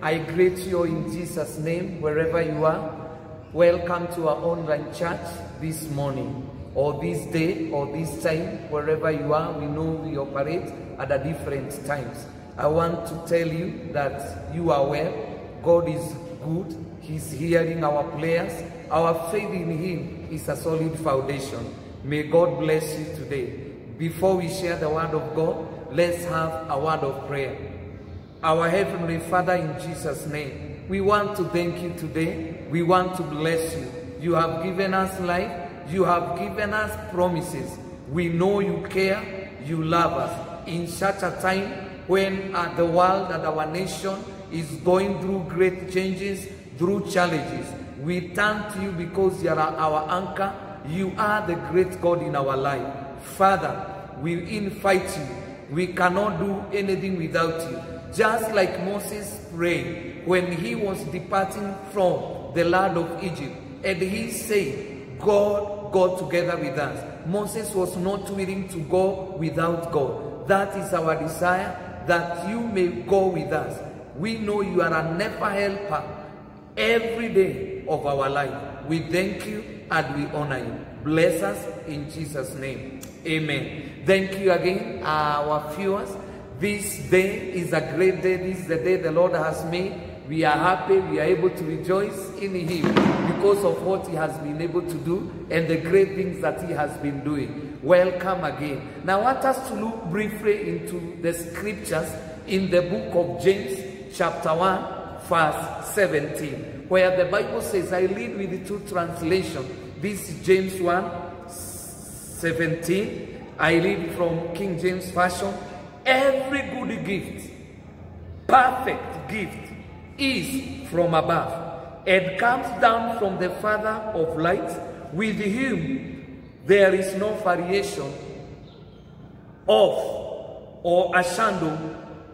I greet you in Jesus' name, wherever you are. Welcome to our online church this morning, or this day, or this time, wherever you are. We know we operate at a different times. I want to tell you that you are well. God is good. He's hearing our prayers. Our faith in Him is a solid foundation. May God bless you today. Before we share the word of God, let's have a word of prayer. Our Heavenly Father, in Jesus' name, we want to thank you today. We want to bless you. You have given us life. You have given us promises. We know you care. You love us. In such a time when the world and our nation is going through great changes, through challenges, we turn to you because you are our anchor. You are the great God in our life. Father, we invite you. We cannot do anything without you. Just like Moses prayed when he was departing from the land of Egypt, and he said, God, go together with us. Moses was not willing to go without God. That is our desire, that you may go with us. We know you are a never helper every day of our life. We thank you and we honor you. Bless us in Jesus' name. Amen. Thank you again, our viewers. This day is a great day. This is the day the Lord has made. We are happy. We are able to rejoice in Him because of what He has been able to do and the great things that He has been doing. Welcome again. Now, I want us to look briefly into the scriptures in the book of James, chapter 1, verse 17, where the Bible says, I read with the two translations. This is James 1, 17. I read from King James Version. Every good gift, perfect gift, is from above and comes down from the Father of lights, with whom there is no variation of or a shadow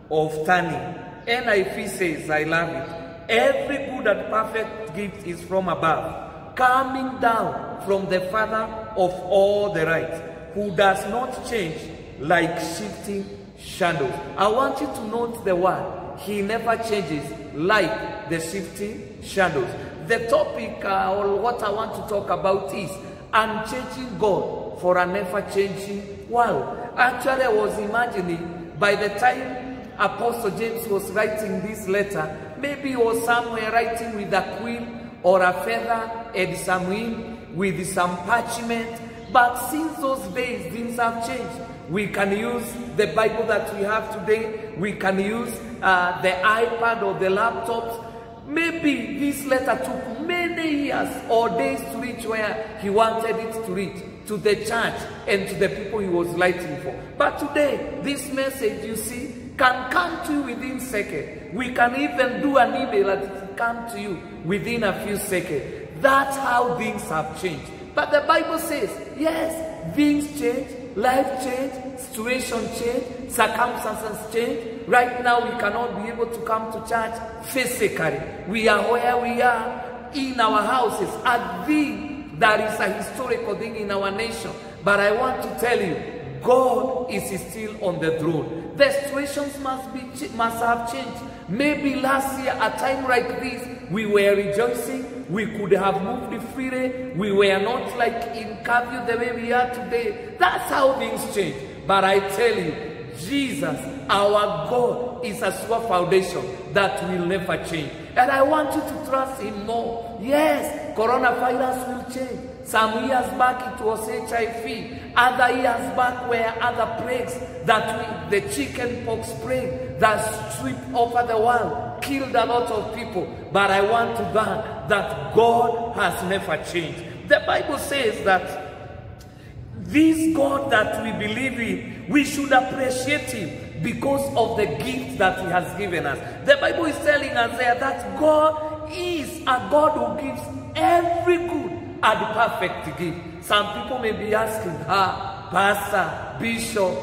of turning. NIV says, I love it. Every good and perfect gift is from above, coming down from the Father of all the lights, who does not change like shifting shadows. I want you to note the word. He never changes like the shifting shadows. The topic or what I want to talk about is unchanging God for a never-changing world. Actually, I was imagining by the time Apostle James was writing this letter, maybe he was somewhere writing with a quill or a feather and some ink with some parchment. But since those days, things have changed. We can use the Bible that we have today. We can use the iPad or the laptops. Maybe this letter took many years or days to reach where he wanted it to reach, to the church and to the people he was writing for. But today, this message, you see, can come to you within seconds. We can even do an email and it will come to you within a few seconds. That's how things have changed. But the Bible says, yes, things change, life change, situation change, circumstances change. Right now, we cannot be able to come to church physically. We are where we are in our houses. A thing that is a historical thing in our nation. But I want to tell you, God is still on the throne. The situations must have changed. Maybe last year, a time like this, we were rejoicing. We could have moved freely. We were not like in curfew the way we are today. That's how things change. But I tell you, Jesus, our God, is a sure foundation that will never change. And I want you to trust Him more. Yes, coronavirus will change. Some years back it was HIV. Other years back were other plagues the chicken pox plague that swept over the world, killed a lot of people. But I want to learn that God has never changed. The Bible says that this God that we believe in, we should appreciate Him because of the gift that He has given us. The Bible is telling us there that God is a God who gives every good and perfect gift. Some people may be asking, Pastor, Bishop,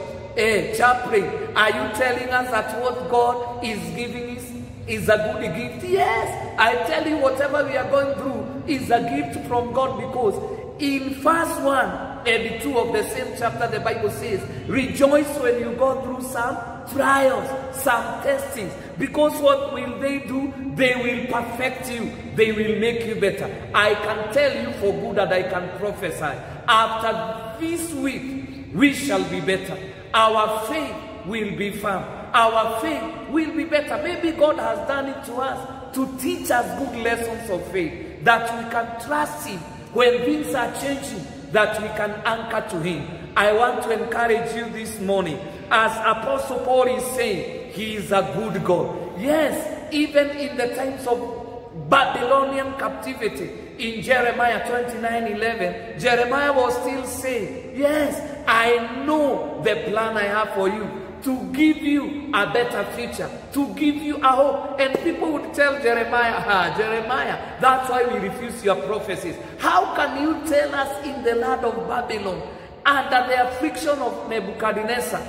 Chaplain, are you telling us that what God is giving us is a good gift? Yes, I tell you, whatever we are going through is a gift from God, because in verse 1 and 2 of the same chapter, the Bible says, rejoice when you go through some trials, some testings. Because what will they do? They will perfect you. They will make you better. I can tell you for good that I can prophesy. After this week, we shall be better. Our faith will be firm. Our faith will be better. Maybe God has done it to us to teach us good lessons of faith, that we can trust Him when things are changing, that we can anchor to Him. I want to encourage you this morning, as Apostle Paul is saying, He is a good God. Yes, even in the times of Babylonian captivity, in Jeremiah 29:11, Jeremiah was still saying, yes, I know the plan I have for you, to give you a better future, to give you a hope. And people would tell Jeremiah, Jeremiah, that's why we refuse your prophecies. How can you tell us in the land of Babylon, under the affliction of Nebuchadnezzar,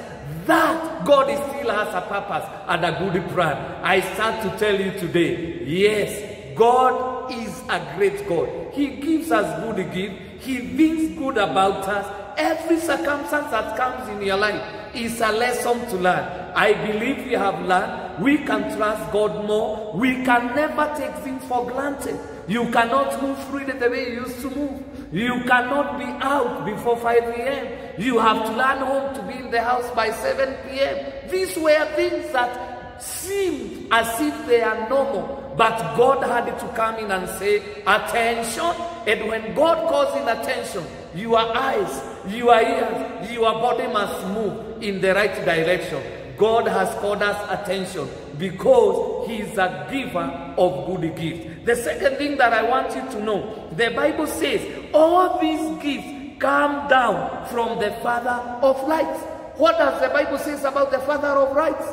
that God still has a purpose and a good plan? I start to tell you today, yes, God is a great God. He gives us good gifts. He thinks good about us. Every circumstance that comes in your life is a lesson to learn. I believe we have learned. We can trust God more. We can never take things for granted. You cannot move freely the way you used to move. You cannot be out before 5 a.m. You have to learn home to be in the house by 7 p.m. These were things that seemed as if they are normal, but God had to come in and say, attention. And when God calls in attention, your eyes, your ears, your body must move in the right direction. God has called us attention because He is a giver of good gifts. The second thing that I want you to know, the Bible says all these gifts come down from the Father of lights. What does the Bible say about the Father of lights?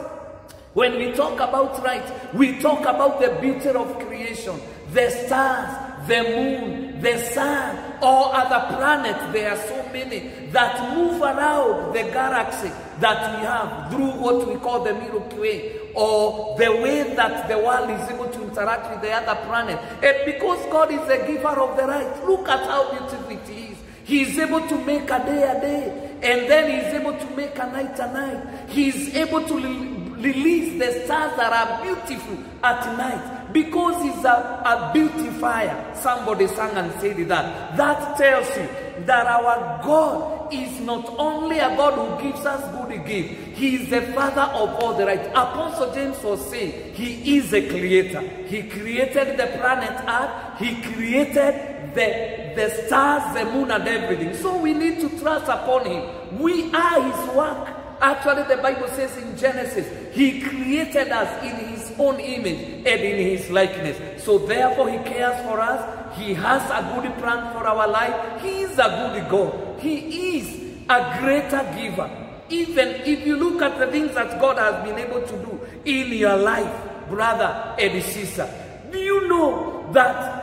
When we talk about light, we talk about the beauty of creation, the stars, the moon, the sun, or other planets. There are so many that move around the galaxy that we have through what we call the Milky Way, or the way that the world is able to interact with the other planets. And because God is the giver of the light, look at how beautiful it is. He is able to make a day, and then He is able to make a night. He is able to release the stars that are beautiful at night because He's a beautifier. Somebody sang and said that. That tells you that our God is not only a God who gives us good gifts. He is the Father of all the right. Apostle James was saying He is a creator. He created the planet Earth. He created the stars, the moon, and everything. So we need to trust upon Him. We are His work. Actually, the Bible says in Genesis, He created us in His own image and in His likeness. So therefore, He cares for us. He has a good plan for our life. He is a good God. He is a greater giver. Even if you look at the things that God has been able to do in your life, brother and sister, do you know that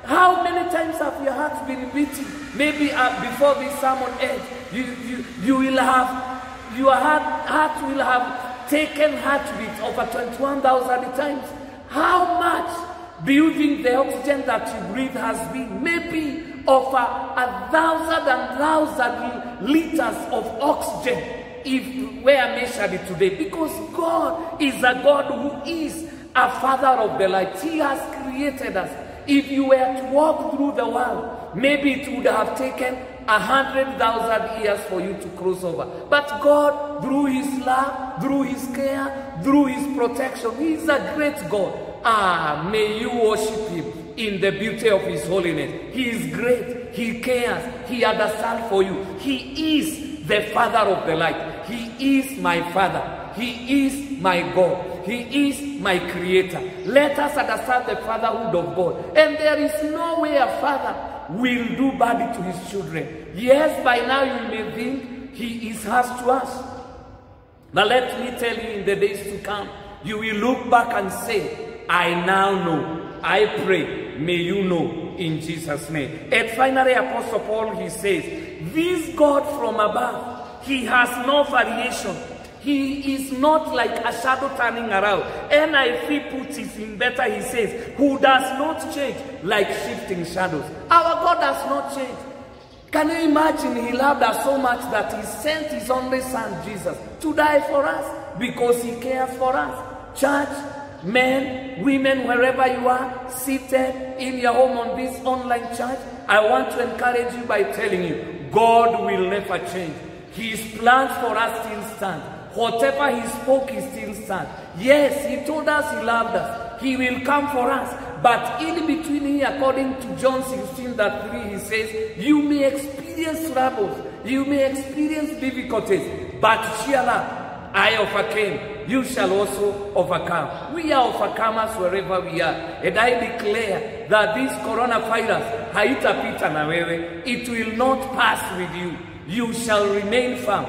how many times have your heart been beating? Maybe before this sermon ends, you will have, your heart will have taken heartbeat over 21,000 times. How much do you think the oxygen that you breathe has been? Maybe over 1,000 liters of oxygen if we are measured today. Because God is a God who is a Father of the light. He has created us. If you were to walk through the world, maybe it would have taken 100,000 years for you to cross over. But God, through His love, through His care, through His protection, He is a great God. May you worship Him in the beauty of His holiness. He is great. He cares. He understands for you. He is the Father of the light. He is my Father. He is my God. He is my Creator. Let us understand the fatherhood of God. And there is no way a father will do bad to his children. Yes, by now you may think He is harsh to us. But let me tell you, in the days to come, you will look back and say, I now know. I pray, may you know, in Jesus' name. And finally, Apostle Paul, he says, this God from above, He has no variation. He is not like a shadow turning around. NIV puts it in better, he says, who does not change like shifting shadows. Our God does not change. Can you imagine? He loved us so much that He sent His only Son, Jesus, to die for us. because he cares for us. Church, men, women, wherever you are, seated in your home on this online church, I want to encourage you by telling you, God will never change. His plans for us still stand. Whatever he spoke, he still stands. Yes, he told us he loved us. He will come for us. But in between here, according to John 16:3, he says, you may experience troubles. You may experience difficulties. But cheer up. I overcame. You shall also overcome. We are overcomers wherever we are. And I declare that this coronavirus, haitapita na wewe, it will not pass with you. You shall remain firm.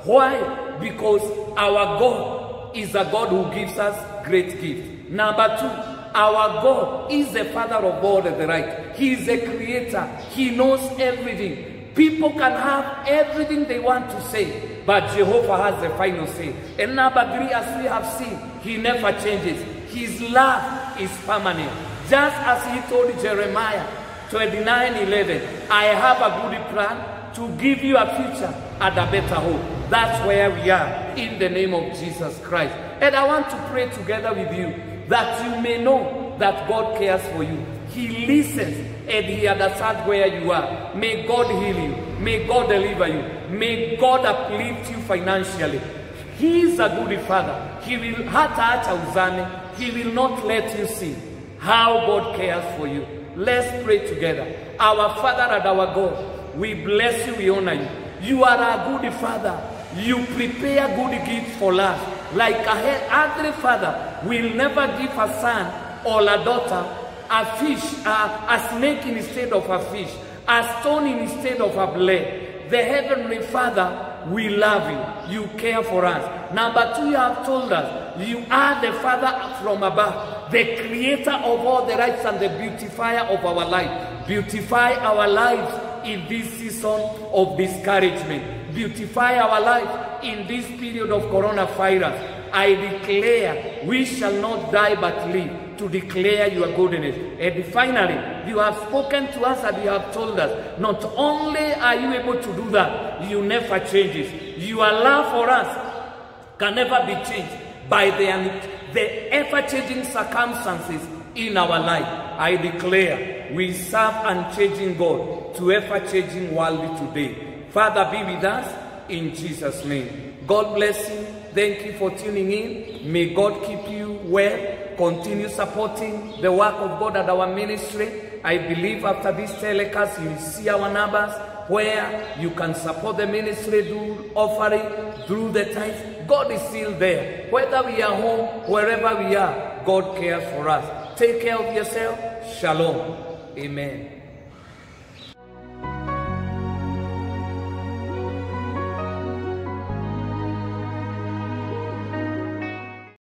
Why? Because our God is a God who gives us great gifts. Number 2, our God is the Father of all the right. He is a creator. He knows everything. People can have everything they want to say, but Jehovah has the final say. And number 3, as we have seen, he never changes. His love is permanent. Just as he told Jeremiah 29:11, I have a good plan to give you a future and a better hope. That's where we are, in the name of Jesus Christ. And I want to pray together with you that you may know that God cares for you. He listens and he understands where you are. May God heal you. May God deliver you. May God uplift you financially. He is a good Father. He will He will not let you see how God cares for you. Let's pray together. Our Father and our God, we bless you, we honor you. You are a good Father. You prepare good gifts for us. Like a earthly father will never give a son or a daughter a fish, a snake instead of a fish, a stone instead of a blade. The Heavenly Father will love you. You care for us. Number 2, you have told us you are the Father from above, the creator of all the rights and the beautifier of our life. Beautify our lives in this season of discouragement. Beautify our life in this period of coronavirus. I declare we shall not die but live to declare your goodness. And finally, you have spoken to us and you have told us, not only are you able to do that, you never changes. Your love for us can never be changed by the ever-changing circumstances in our life. I declare we serve unchanging God to ever-changing world today. Father, be with us in Jesus' name. God bless you. Thank you for tuning in. May God keep you well. Continue supporting the work of God at our ministry. I believe after this telecast, you will see our numbers where you can support the ministry through offering, through the tithes. God is still there. Whether we are home, wherever we are, God cares for us. Take care of yourself. Shalom. Amen.